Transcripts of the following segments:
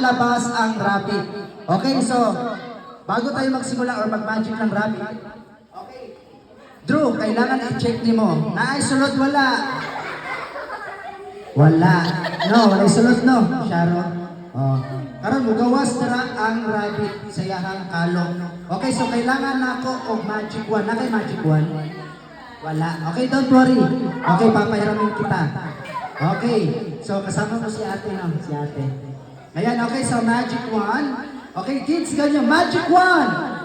labas ang rabbit. Okay, so bago tayo magsimula or mag-magic ng rabbit, okay, Drew, kailangan i-check ni mo. Naisulod wala? Wala. No, wala isulod no, Sharon. Oh. Karon mugawas dara ang rabbit sa iyang kalong. Okay, so kailangan nako og magic wand. Na kay magic wand? Wala. Okay, don't worry. Okay, papahiramin kita. Okay, so kasama mo si ate no, si ate. Ayan, okay, so magic wand. Okay, kids, ganyan, magic wand!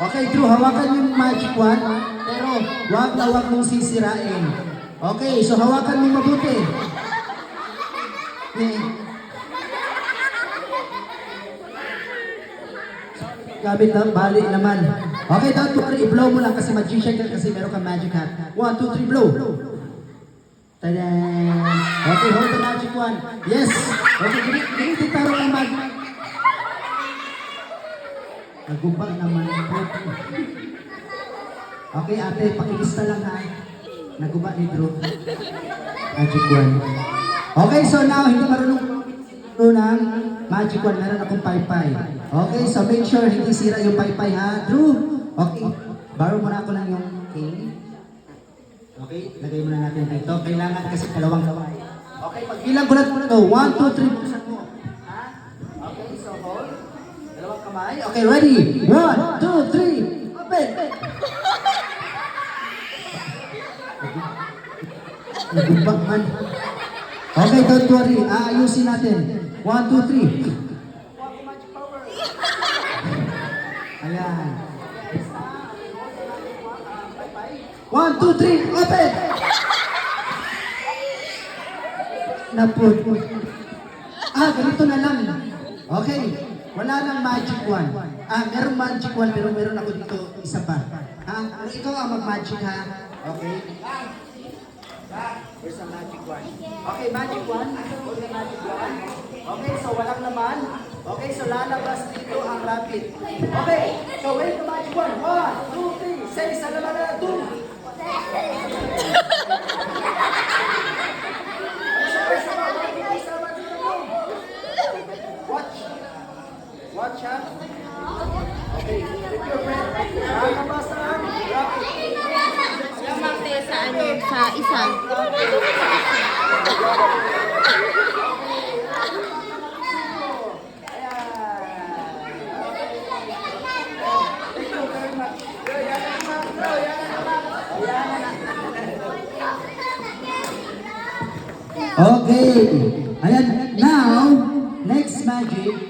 Okay, Drew, hawakan yung magic wand, pero wag na wag mong sisirain. Okay, so hawakan mo mabuti. Gamit ng bali naman. Okay, don't worry, i-blow mo lang kasi magician ka kasi meron kang magic hat. 1, 2, 3, blow! Tada! Okay, hold the magic wand. Yes! Okay, ginitaro ang magic. Naguba naman po. Okay, ate, pakilista lang ha. Naguba ni Drew. Magic wand. Okay, so now, hindi marunong ng magic wand. Meron akong paypay. Okay, so make sure hindi sira yung paypay ha. Drew! Okay, borrow mo na ako ng yung king. Okay, lagay muna natin dito. Kailangan kasi dalawang kamay. Okay, pagbilang ko na ito. 1, 2, 3. Buksan mo. Ha? Okay, so hold. Dalawang kamay. Okay, ready? 1, 2, 3. Open! Nagumbak man. Okay, don't worry. Aayusin natin. 1, 2, 3. Ayan. 1, 2, 3, open! Napun. Ganito na lang. Okay. Wala nang magic wand. Merong magic wand pero meron ako dito isa pa. Ikaw ang mag-magic ha. Okay. Here's a magic wand. Okay, magic wand. Hold the magic wand. Okay, so walang laman. Okay, so lalabas dito ang rabbit. Okay, so wait the magic wand. 1, 2, 3. Say sa laman na 2. Watch ha? Okay, with your friend. Nakakabasa ang rabbit. Lamang sa ano, sa isa. Okay. Ayan, now, next magic.